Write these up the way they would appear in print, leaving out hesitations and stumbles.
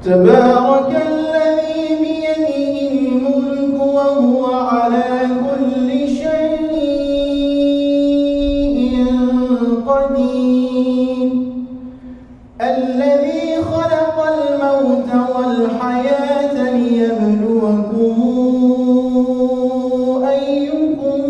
تبارك الذي بيده الملك وهو على كل شيء قدير الذي خلق الموت والحياة ليبلوكم أيكم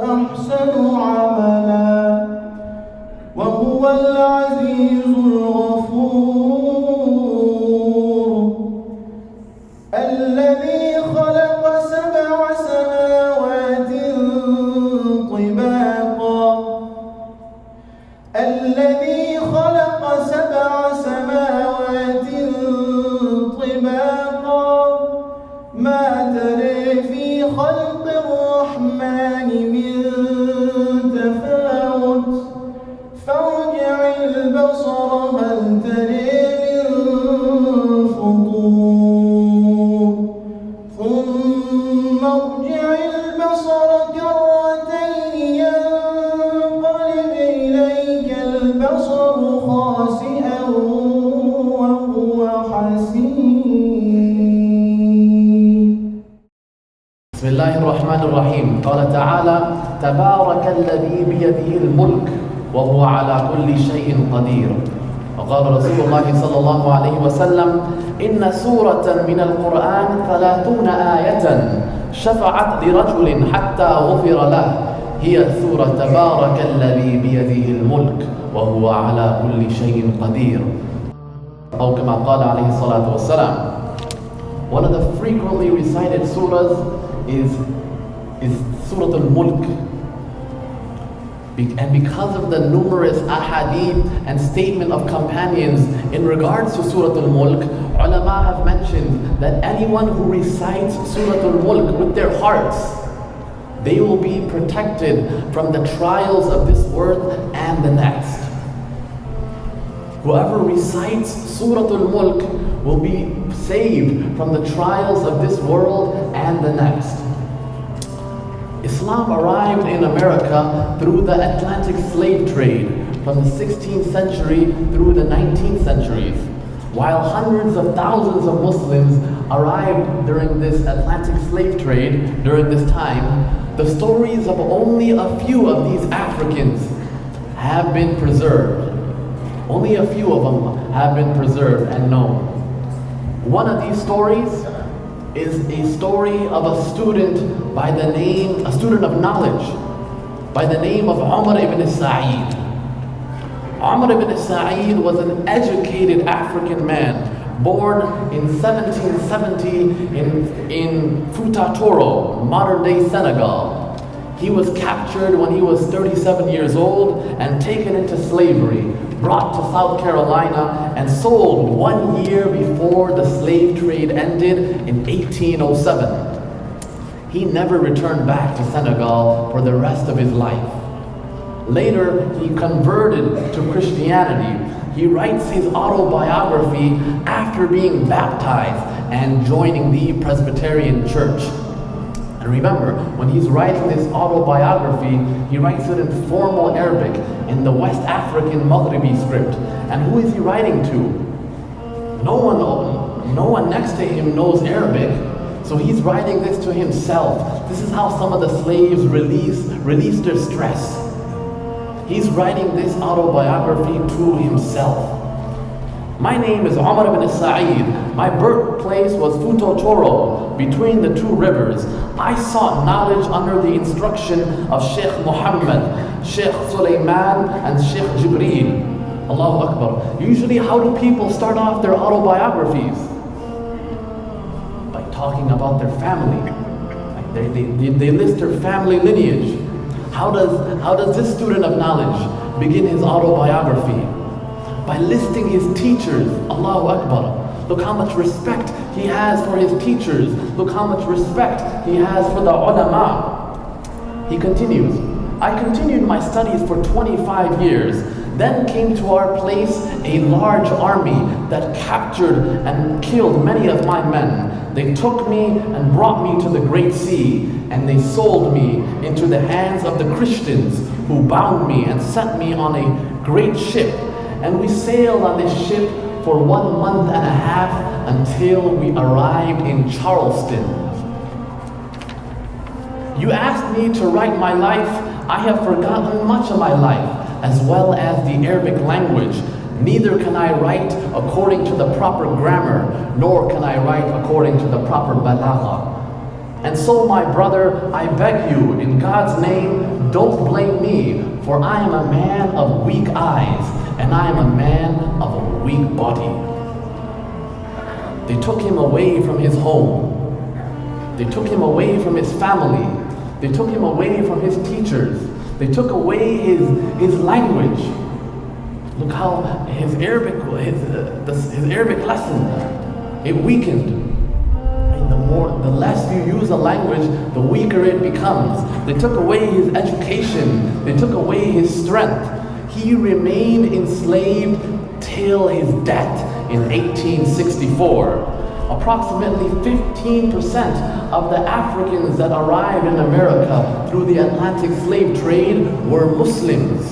أحسن عملا وهو العزيز الغفور الذي خلق سبع سماوات طباقا الذي خلق سبع سماوات طباقا ما ترى في خلق الرحمن من تفاوت فارجع البصر هل ترى من فطور ثم ارجع البصر كرتين ينقلب إليك البصر خاسئا وهو حسير. بسم الله الرحمن الرحيم. قال تعالى: تبارك الذي بيده الملك وهو على كل شيء قدير. وقال رسول الله صلى الله عليه وسلم: إن سورة من القرآن 30 آية شفعت لرجل حتى غفر له هي سورة تبارك الذي بيده الملك وهو على كل شيء قدير. أو كما قال عليه الصلاة والسلام. One of the frequently recited surahs is Suratul-Mulk. And because of the numerous ahadith and statement of companions in regards to Suratul-Mulk, ulama have mentioned that anyone who recites Suratul-Mulk with their hearts, they will be protected from the trials of this world and the next. Whoever recites Suratul-Mulk will be saved from the trials of this world and the next. Islam arrived in America through the Atlantic slave trade from the 16th century through the 19th centuries. While hundreds of thousands of Muslims arrived during this Atlantic slave trade during this time, the stories of only a few of these Africans have been preserved. Only a few of them have been preserved and known. One of these stories is a story of a student a student of knowledge, by the name of Omar ibn Said. Omar ibn Said was an educated African man, born in 1770 in Futa Toro, modern-day Senegal. He was captured when he was 37 years old and taken into slavery, brought to South Carolina and sold 1 year before the slave trade ended in 1807. He never returned back to Senegal for the rest of his life. Later, he converted to Christianity. He writes his autobiography after being baptized and joining the Presbyterian Church. And remember, when he's writing this autobiography, he writes it in formal Arabic, in the West African Maghribi script. And who is he writing to? No one next to him knows Arabic, so he's writing this to himself. This is how some of the slaves release their stress. He's writing this autobiography to himself. My name is Omar ibn Said. My birthplace was Futo Toro, between the two rivers. I sought knowledge under the instruction of Sheikh Muhammad, Sheikh Sulaiman, and Sheikh Jibreel. Allahu Akbar. Usually, how do people start off their autobiographies? By talking about their family. They list their family lineage. How does this student of knowledge begin his autobiography? By listing his teachers. Allahu Akbar. Look how much respect he has for his teachers. Look how much respect he has for the ulama. He continues, I continued my studies for 25 years. Then came to our place a large army that captured and killed many of my men. They took me and brought me to the Great Sea, and they sold me into the hands of the Christians, who bound me and set me on a great ship. And we sailed on this ship for 1 month and a half until we arrived in Charleston. You asked me to write my life. I have forgotten much of my life, as well as the Arabic language. Neither can I write according to the proper grammar, nor can I write according to the proper balagha. And so, my brother, I beg you, in God's name, don't blame me, for I am a man of weak eyes, and I am a man of a weak body. They took him away from his home. They took him away from his family. They took him away from his teachers. They took away his language. Look how his Arabic lesson, it weakened. The less you use a language, the weaker it becomes. They took away his education. They took away his strength. He remained enslaved till his death in 1864. Approximately 15% of the Africans that arrived in America through the Atlantic slave trade were Muslims.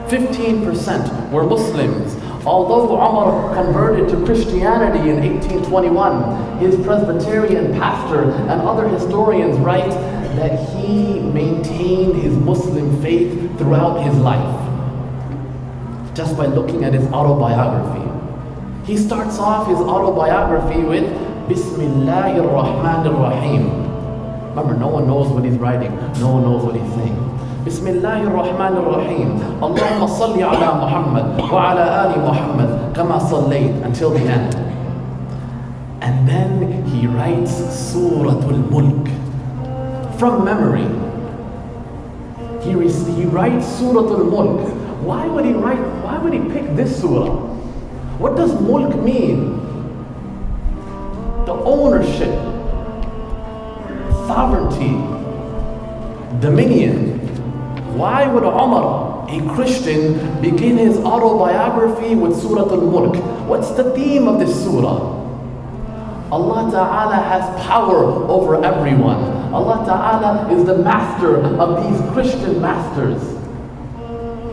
15% were Muslims. Although Umar converted to Christianity in 1821, his Presbyterian pastor and other historians write that he maintained his Muslim faith throughout his life, just by looking at his autobiography. He starts off his autobiography with Bismillahir Rahmanir Rahim. Remember, no one knows what he's writing, no one knows what he's saying. Bismillahir Rahmanir Rahim. Allahumma salli ala Muhammad wa ala ali Muhammad kama sallayt, until the end. And then he writes Suratul-Mulk from memory. He writes Suratul-Mulk. Why would he pick this surah? What does mulk mean? The ownership, sovereignty, dominion. Why would Umar, a Christian, begin his autobiography with Suratul-Mulk? What's the theme of this surah? Allah Ta'ala has power over everyone. Allah Ta'ala is the master of these Christian masters.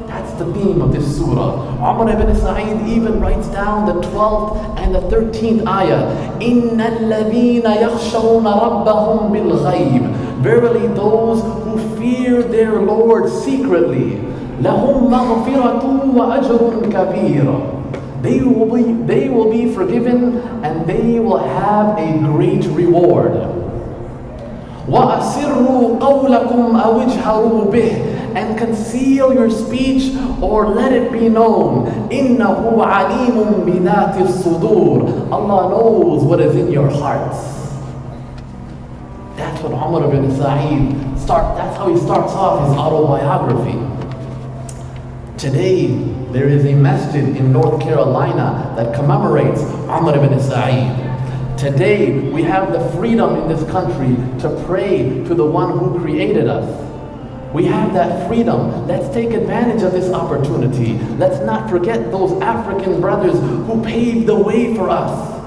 That's the theme of this surah. Omar ibn Said even writes down the 12th and the 13th ayah. إِنَّ الَّذِينَ يَخْشَوْنَ رَبَّهُمْ بِالْغَيْبِ. Verily those who fear their Lord secretly, لَهُمْ مَغْفِرَةٌ وَأَجْرٌ كَبِيرٌ. They will be forgiven and they will have a great reward. وَأَسِرُّوا قَوْلَكُمْ أَوْ اجْهَرُوا بِهِ. And conceal your speech or let it be known. إِنَّهُ عَلِيمٌ بِذَاتِ الصُّدُورِ. Allah knows what is in your hearts. That's what Umar ibn Said that's how he starts off his autobiography. Today, there is a masjid in North Carolina that commemorates Umar ibn Said. Today, we have the freedom in this country to pray to the one who created us. We have that freedom. Let's take advantage of this opportunity. Let's not forget those African brothers who paved the way for us.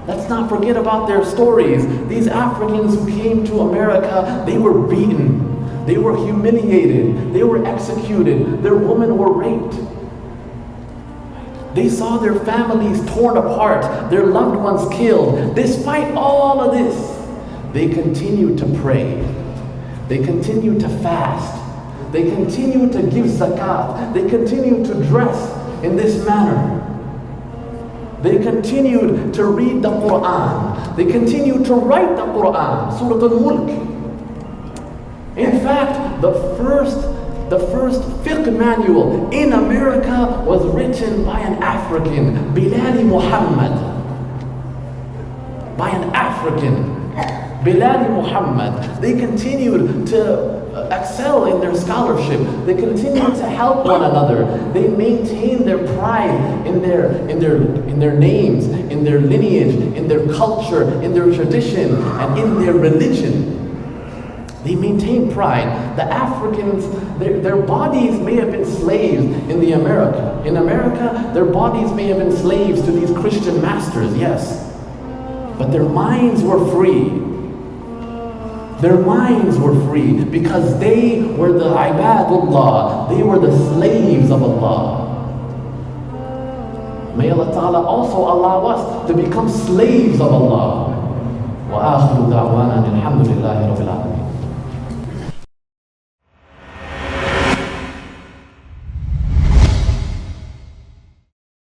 Let's not forget about their stories. These Africans who came to America, they were beaten. They were humiliated. They were executed. Their women were raped. They saw their families torn apart, their loved ones killed. Despite all of this, they continued to pray. They continued to fast. They continued to give zakat. They continued to dress in this manner. They continued to read the Quran. They continued to write the Quran, Suratul-Mulk. In fact, the first fiqh manual in America was written by an African, Bilal Muhammad. By an African, Bilal Muhammad. They continued to excel in their scholarship. They continued to help one another. They maintained their pride in their names, in their lineage, in their culture, in their tradition, and in their religion. They maintained pride. The Africans, their bodies may have been slaves in America. In America, their bodies may have been slaves to these Christian masters, yes. But their minds were free. Their minds were free because they were the ibadullah. They were the slaves of Allah. May Allah Ta'ala also allow us to become slaves of Allah. وآخر دعوانا الحمد لله